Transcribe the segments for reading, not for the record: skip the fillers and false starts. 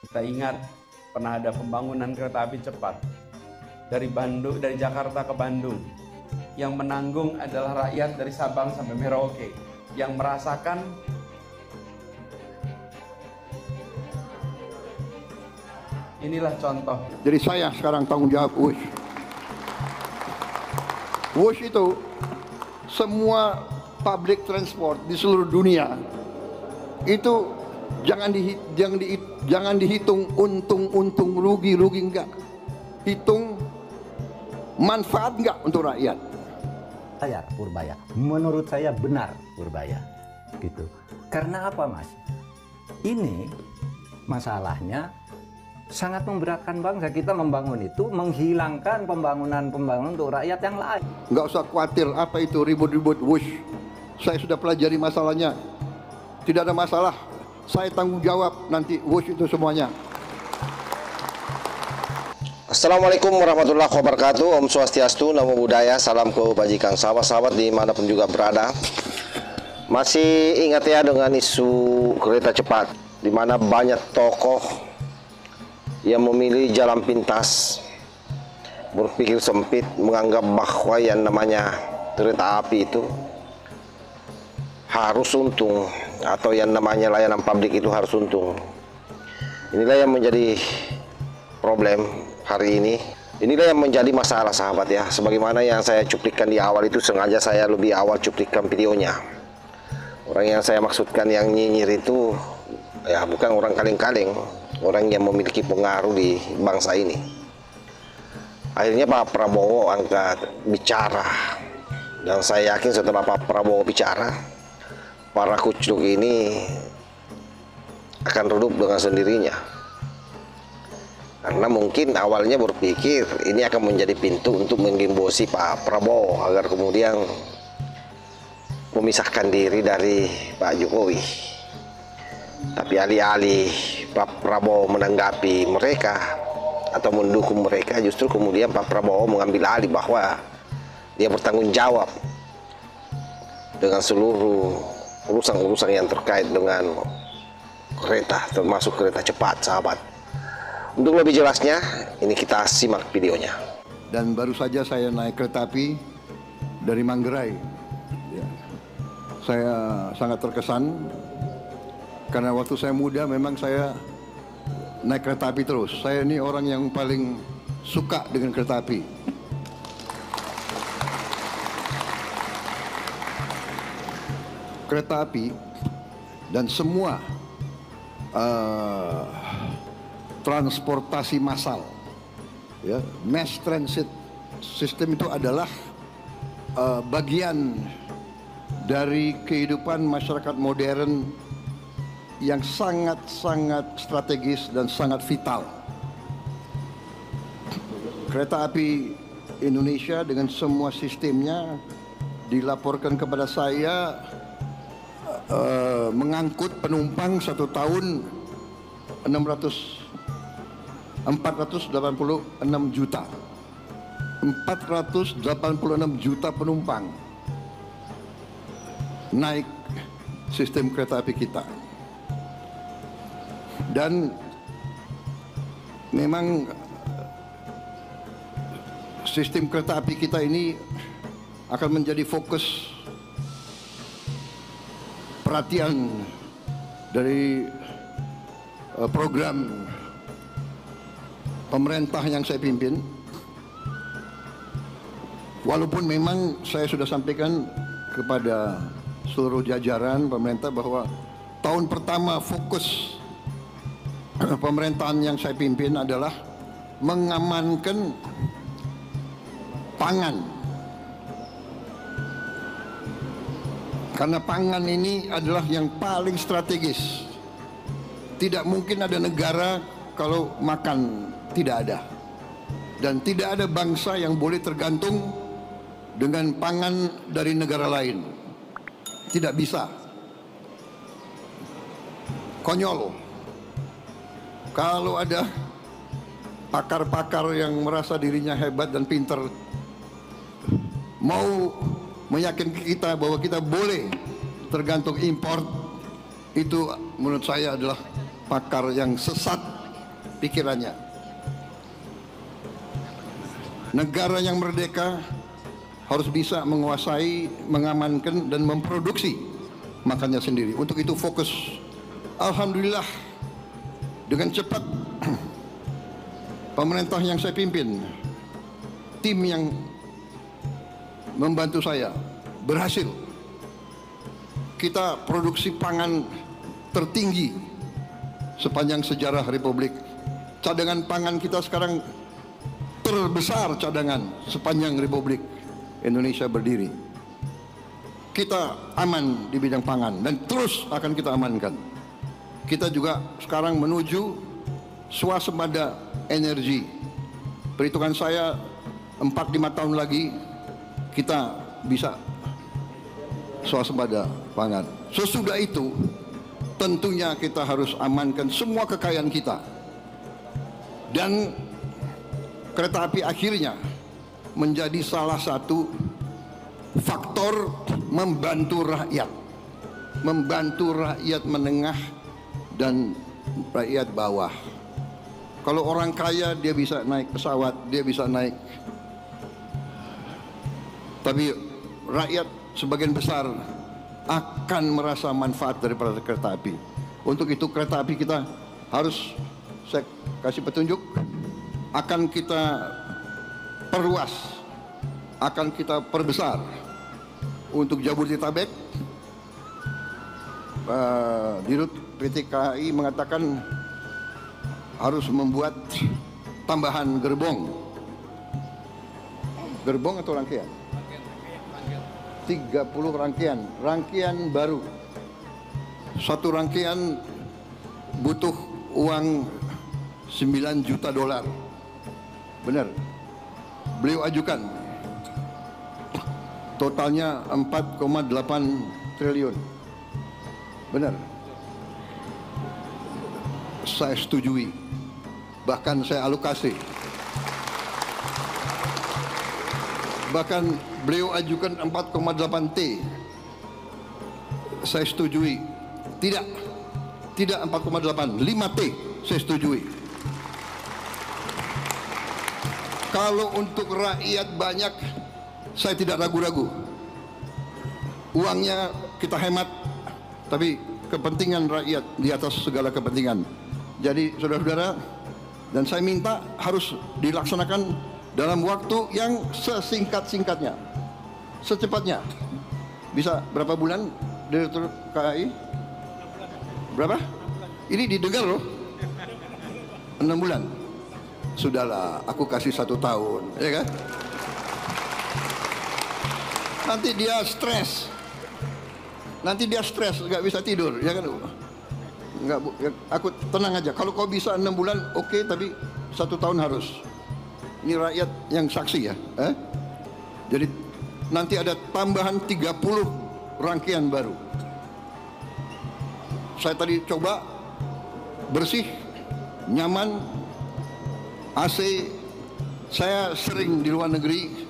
Kita ingat pernah ada pembangunan kereta api cepat dari Jakarta ke Bandung. Yang menanggung adalah rakyat dari Sabang sampai Merauke yang merasakan inilah contoh. Jadi saya sekarang tanggung jawab WUSH. WUSH itu semua public transport di seluruh dunia itu jangan dihitung untung rugi enggak. Hitung manfaat enggak untuk rakyat. Saya Purbaya, menurut saya benar Purbaya gitu. Karena apa, Mas? Ini masalahnya sangat memberatkan bangsa. Kita membangun itu menghilangkan pembangunan untuk rakyat yang lain. Nggak usah khawatir apa itu ribut-ribut WUSH. Saya sudah pelajari masalahnya. Tidak ada masalah. Saya tanggung jawab nanti WUSH itu semuanya. Assalamualaikum warahmatullahi wabarakatuh. Om Swastiastu, Namo Buddhaya, salam kebajikan sahabat-sahabat dimanapun juga berada. Masih ingat ya dengan isu kereta cepat, di mana banyak tokoh yang memilih jalan pintas, berpikir sempit, menganggap bahwa yang namanya kereta api itu harus untung, atau yang namanya layanan publik itu harus untung. Inilah yang menjadi problem hari ini. Inilah yang menjadi masalah, sahabat ya. Sebagaimana yang saya cuplikan di awal itu, sengaja saya lebih awal cuplikan videonya. Orang yang saya maksudkan yang nyinyir itu ya bukan orang kaleng-kaleng, orang yang memiliki pengaruh di bangsa ini. Akhirnya Pak Prabowo angkat bicara, dan saya yakin setelah Pak Prabowo bicara, para kucluk ini akan redup dengan sendirinya. Karena mungkin awalnya berpikir ini akan menjadi pintu untuk menggembosi Pak Prabowo agar kemudian memisahkan diri dari Pak Jokowi. Tapi alih-alih Pak Prabowo menanggapi mereka atau mendukung mereka, justru kemudian Pak Prabowo mengambil alih bahwa dia bertanggung jawab dengan seluruh urusan-urusan yang terkait dengan kereta, termasuk kereta cepat, sahabat. Untuk lebih jelasnya, ini kita simak videonya. Dan baru saja saya naik kereta api dari Manggarai. Ya. Saya sangat terkesan karena waktu saya muda memang saya naik kereta api terus. Saya ini orang yang paling suka dengan kereta api. Kereta api dan semua transportasi massal, ya, mass transit system itu adalah bagian dari kehidupan masyarakat modern yang sangat-sangat strategis dan sangat vital. Kereta api Indonesia dengan semua sistemnya dilaporkan kepada saya mengangkut penumpang satu tahun 486 juta. 486 juta penumpang naik sistem kereta api kita. Dan memang sistem kereta api kita ini akan menjadi fokus perhatian dari program pemerintah yang saya pimpin. Walaupun memang saya sudah sampaikan kepada seluruh jajaran pemerintah bahwa tahun pertama fokus pemerintahan yang saya pimpin adalah mengamankan pangan. Karena pangan ini adalah yang paling strategis. Tidak mungkin ada negara kalau makan tidak ada. Dan tidak ada bangsa yang boleh tergantung dengan pangan dari negara lain. Tidak bisa. Konyol. Kalau ada pakar-pakar yang merasa dirinya hebat dan pintar mau meyakinkan kita bahwa kita boleh tergantung impor, itu menurut saya adalah pakar yang sesat pikirannya. Negara yang merdeka harus bisa menguasai, mengamankan, dan memproduksi makannya sendiri. Untuk itu fokus. Alhamdulillah, dengan cepat pemerintah yang saya pimpin, tim yang membantu saya berhasil. Kita produksi pangan tertinggi sepanjang sejarah Republik. Cadangan pangan kita sekarang terbesar cadangan sepanjang Republik Indonesia berdiri. Kita aman di bidang pangan dan terus akan kita amankan. Kita juga sekarang menuju swasembada energi. Perhitungan saya 4-5 tahun lagi kita bisa swasembada pangan. Sesudah itu tentunya kita harus amankan semua kekayaan kita. Dan kereta api akhirnya menjadi salah satu faktor membantu rakyat menengah dan rakyat bawah. Kalau orang kaya dia bisa naik pesawat, dia bisa naik, tapi rakyat sebagian besar akan merasa manfaat daripada kereta api. Untuk itu kereta api kita harus, saya kasih petunjuk, akan kita perluas, akan kita perbesar. Untuk Jabodetabek, Dirut PT KAI mengatakan harus membuat tambahan gerbong atau rangkaian? 30 rangkaian baru. Satu rangkaian butuh uang $9 juta. Benar, beliau ajukan. Totalnya 4,8 triliun. Benar, saya setujui. Bahkan saya alokasi. Bahkan beliau ajukan 4,8 T. Saya setujui. Tidak 4,8, 5 T saya setujui. Kalau untuk rakyat banyak, saya tidak ragu-ragu. Uangnya kita hemat, tapi kepentingan rakyat di atas segala kepentingan. Jadi saudara-saudara, dan saya minta harus dilaksanakan dalam waktu yang sesingkat-singkatnya, secepatnya. Bisa berapa bulan, Direktur KAI? Berapa? Ini didengar loh, 6 bulan. Sudahlah, aku kasih 1 tahun, ya kan? Nanti dia stres, nggak bisa tidur, ya kan? Nggak, aku tenang aja. Kalau kau bisa 6 bulan, oke, tapi 1 tahun harus. Ini rakyat yang saksi ya. Jadi nanti ada tambahan 30 rangkaian baru. Saya tadi coba, bersih, nyaman, AC. Saya sering di luar negeri.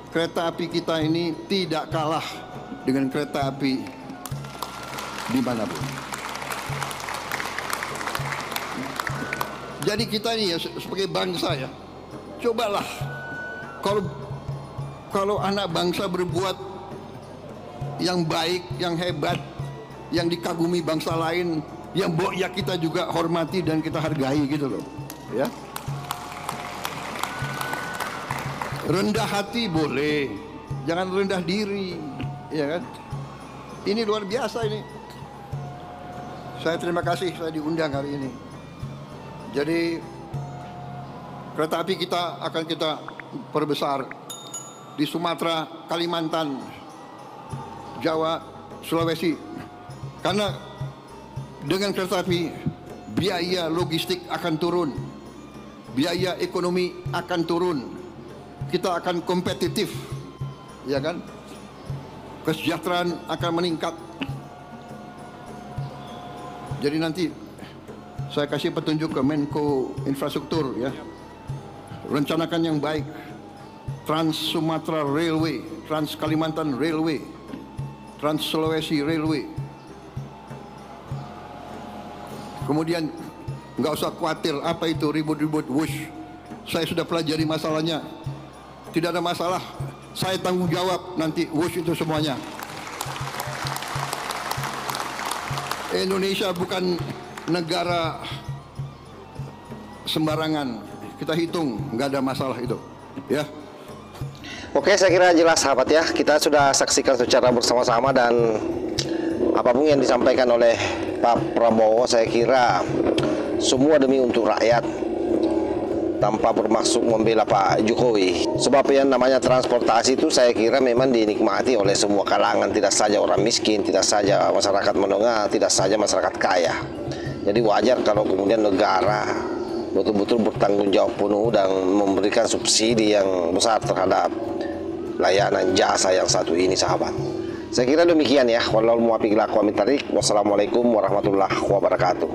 Kereta api kita ini tidak kalah dengan kereta api dimanapun. Jadi kita ini ya sebagai bangsa ya, cobalah kalau anak bangsa berbuat yang baik, yang hebat, yang dikagumi bangsa lain, yang ya kita juga hormati dan kita hargai gitu loh, ya. Rendah hati boleh, jangan rendah diri, ya kan? Ini luar biasa ini. Saya terima kasih saya diundang hari ini. Jadi kereta api kita akan kita perbesar di Sumatera, Kalimantan, Jawa, Sulawesi. Karena dengan kereta api biaya logistik akan turun, biaya ekonomi akan turun. Kita akan kompetitif, ya kan? Kesejahteraan akan meningkat. Jadi nanti saya kasih petunjuk ke Menko Infrastruktur ya. Rencanakan yang baik. Trans Sumatera Railway, Trans Kalimantan Railway, Trans Sulawesi Railway. Kemudian Nggak usah khawatir apa itu ribut-ribut wush. Saya sudah pelajari masalahnya. Tidak ada masalah. Saya tanggung jawab nanti wush itu semuanya. Indonesia bukan negara sembarangan. Kita hitung, nggak ada masalah itu. Ya. Oke, saya kira jelas sahabat ya. Kita sudah saksikan secara bersama-sama dan apapun yang disampaikan oleh Pak Prabowo, saya kira semua demi untuk rakyat tanpa bermaksud membela Pak Jokowi. Sebab yang namanya transportasi itu saya kira memang dinikmati oleh semua kalangan, tidak saja orang miskin, tidak saja masyarakat menengah, tidak saja masyarakat kaya. Jadi wajar kalau kemudian negara betul-betul bertanggung jawab penuh dan memberikan subsidi yang besar terhadap layanan jasa yang satu ini sahabat. Saya kira demikian ya. Wassalamualaikum warahmatullahi wabarakatuh.